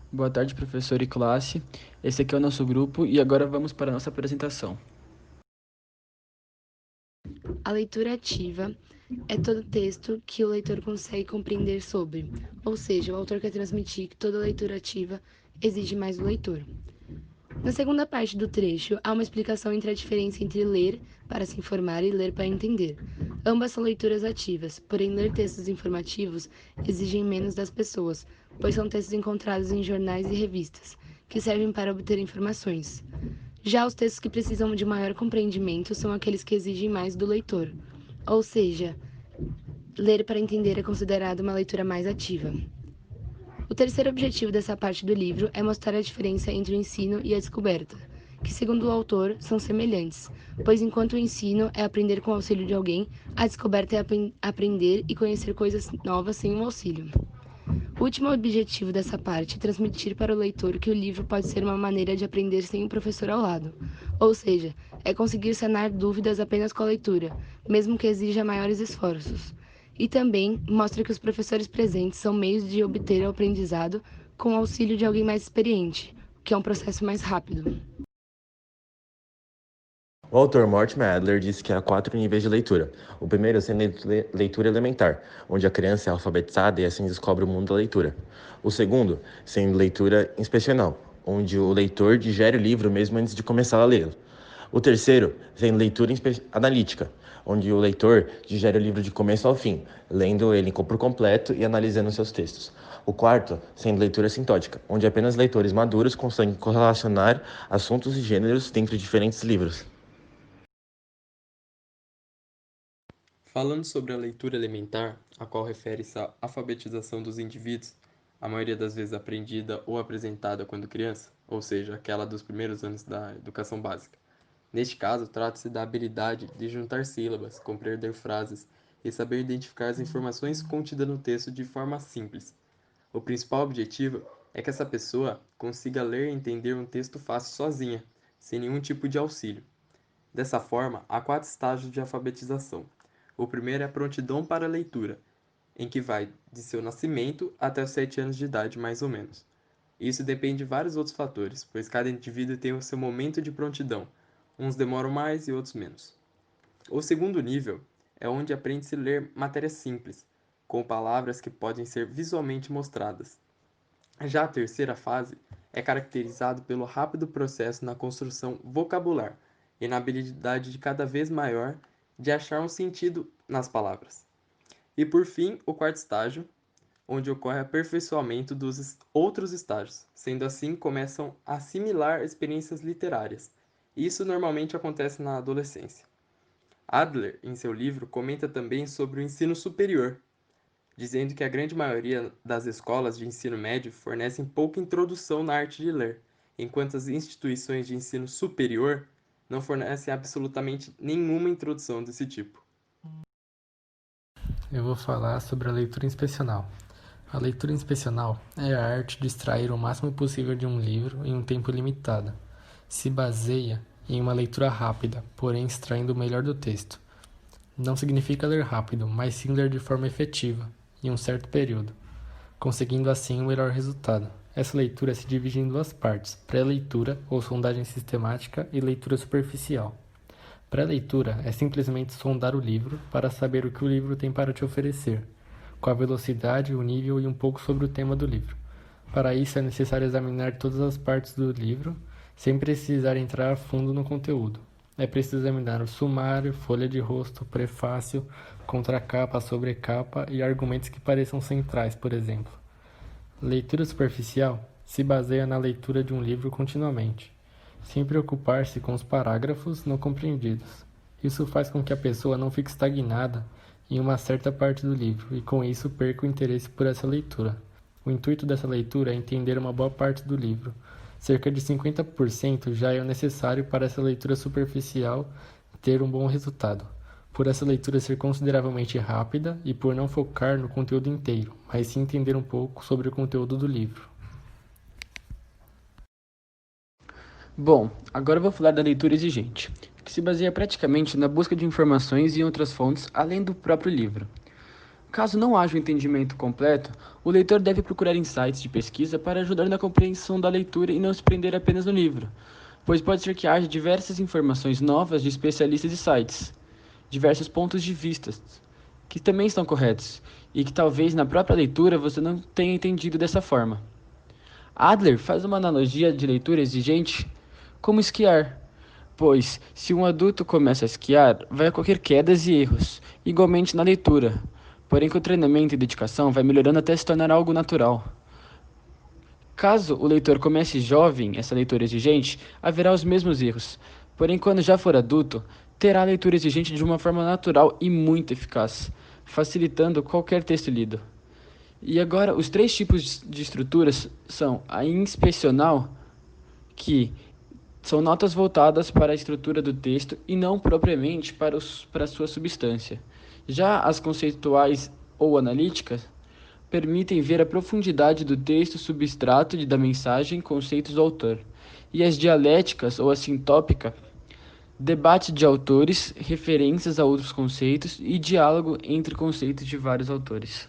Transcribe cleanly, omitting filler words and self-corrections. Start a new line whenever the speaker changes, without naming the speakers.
Boa tarde, professor e classe. Esse aqui é o nosso grupo e agora vamos para a nossa apresentação.
A leitura ativa é todo texto que o leitor consegue compreender sobre, ou seja, o autor quer transmitir que toda leitura ativa exige mais do leitor. Na segunda parte do trecho, há uma explicação entre a diferença entre ler para se informar e ler para entender. Ambas são leituras ativas, porém ler textos informativos exigem menos das pessoas, pois são textos encontrados em jornais e revistas, que servem para obter informações. Já os textos que precisam de maior compreendimento são aqueles que exigem mais do leitor, ou seja, ler para entender é considerado uma leitura mais ativa. O terceiro objetivo dessa parte do livro é mostrar a diferença entre o ensino e a descoberta, que, segundo o autor, são semelhantes, pois enquanto o ensino é aprender com o auxílio de alguém, a descoberta é aprender e conhecer coisas novas sem o auxílio. O último objetivo dessa parte é transmitir para o leitor que o livro pode ser uma maneira de aprender sem o professor ao lado, ou seja, é conseguir sanar dúvidas apenas com a leitura, mesmo que exija maiores esforços. E também mostra que os professores presentes são meios de obter o aprendizado com o auxílio de alguém mais experiente, o que é um processo mais rápido.
O autor Mortimer Adler disse que há 4 níveis de leitura. O primeiro sendo leitura elementar, onde a criança é alfabetizada e assim descobre o mundo da leitura. O segundo sendo leitura inspecional, onde o leitor digere o livro mesmo antes de começar a lê-lo. O terceiro sendo leitura analítica, onde o leitor digere o livro de começo ao fim, lendo ele por completo e analisando seus textos. O quarto sendo leitura sintótica, onde apenas leitores maduros conseguem correlacionar assuntos e gêneros dentro de diferentes livros.
Falando sobre a leitura elementar, a qual refere-se à alfabetização dos indivíduos, a maioria das vezes aprendida ou apresentada quando criança, ou seja, aquela dos primeiros anos da educação básica. Neste caso, trata-se da habilidade de juntar sílabas, compreender frases e saber identificar as informações contidas no texto de forma simples. O principal objetivo é que essa pessoa consiga ler e entender um texto fácil sozinha, sem nenhum tipo de auxílio. Dessa forma, há 4 estágios de alfabetização. O primeiro é a prontidão para a leitura, em que vai de seu nascimento até os 7 anos de idade, mais ou menos. Isso depende de vários outros fatores, pois cada indivíduo tem o seu momento de prontidão. Uns demoram mais e outros menos. O segundo nível é onde aprende-se a ler matérias simples, com palavras que podem ser visualmente mostradas. Já a terceira fase é caracterizada pelo rápido processo na construção vocabular e na habilidade de cada vez maior de achar um sentido nas palavras. E por fim, o quarto estágio, onde ocorre o aperfeiçoamento dos outros estágios, sendo assim começam a assimilar experiências literárias. Isso normalmente acontece na adolescência. Adler, em seu livro, comenta também sobre o ensino superior, dizendo que a grande maioria das escolas de ensino médio fornecem pouca introdução na arte de ler, enquanto as instituições de ensino superior não fornecem absolutamente nenhuma introdução desse tipo.
Eu vou falar sobre a leitura inspecional. A leitura inspecional é a arte de extrair o máximo possível de um livro em um tempo limitado. Se baseia em uma leitura rápida, porém extraindo o melhor do texto. Não significa ler rápido, mas sim ler de forma efetiva, em um certo período, conseguindo assim o melhor resultado. Essa leitura se divide em 2 partes: pré-leitura, ou sondagem sistemática, e leitura superficial. Pré-leitura é simplesmente sondar o livro para saber o que o livro tem para te oferecer, com a velocidade, o nível e um pouco sobre o tema do livro. Para isso é necessário examinar todas as partes do livro, sem precisar entrar a fundo no conteúdo. É preciso examinar o sumário, folha de rosto, prefácio, contracapa, sobrecapa e argumentos que pareçam centrais, por exemplo. Leitura superficial se baseia na leitura de um livro continuamente, sem preocupar-se com os parágrafos não compreendidos. Isso faz com que a pessoa não fique estagnada em uma certa parte do livro e com isso perca o interesse por essa leitura. O intuito dessa leitura é entender uma boa parte do livro. Cerca de 50% já é o necessário para essa leitura superficial ter um bom resultado, por essa leitura ser consideravelmente rápida e por não focar no conteúdo inteiro, mas sim entender um pouco sobre o conteúdo do livro.
Bom, agora eu vou falar da leitura exigente, que se baseia praticamente na busca de informações em outras fontes além do próprio livro. Caso não haja um entendimento completo, o leitor deve procurar em sites de pesquisa para ajudar na compreensão da leitura e não se prender apenas no livro, pois pode ser que haja diversas informações novas de especialistas e sites, diversos pontos de vista, que também estão corretos, e que talvez na própria leitura você não tenha entendido dessa forma. Adler faz uma analogia de leitura exigente como esquiar, pois se um adulto começa a esquiar, vai ocorrer quedas e erros, igualmente na leitura, porém com o treinamento e dedicação vai melhorando até se tornar algo natural. Caso o leitor comece jovem essa leitura exigente, haverá os mesmos erros, porém quando já for adulto, terá a leitura exigente de uma forma natural e muito eficaz, facilitando qualquer texto lido. E agora, os três tipos de estruturas são a inspecional, que são notas voltadas para a estrutura do texto e não propriamente para a sua substância. Já as conceituais ou analíticas permitem ver a profundidade do texto, substrato da mensagem, conceitos do autor. E as dialéticas ou a sintópica, debate de autores, referências a outros conceitos e diálogo entre conceitos de vários autores.